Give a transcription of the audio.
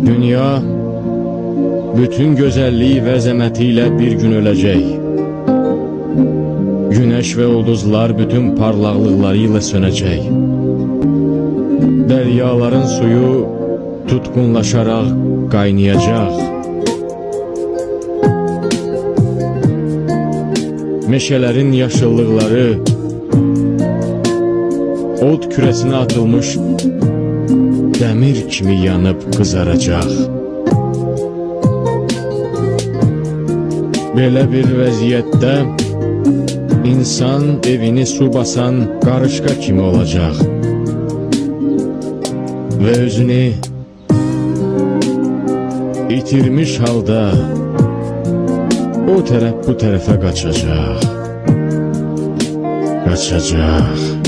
Dünya bütün güzelliği ve əzəmətiyle bir gün ölecek. Güneş ve ulduzlar bütün parlaqlıqlarıyla sönecek. Deryaların suyu tutkunlaşarak qaynayacaq. Meşələrin yaşıllıqları od kürəsinə atılmış dəmir kimi yanıb qızaracaq. Belə bir vəziyyətdə insan evini su basan qarışqa kimi olacaq və özünü itirmiş halda o tərəf bu tərəfə qaçacaq. Qaçacaq.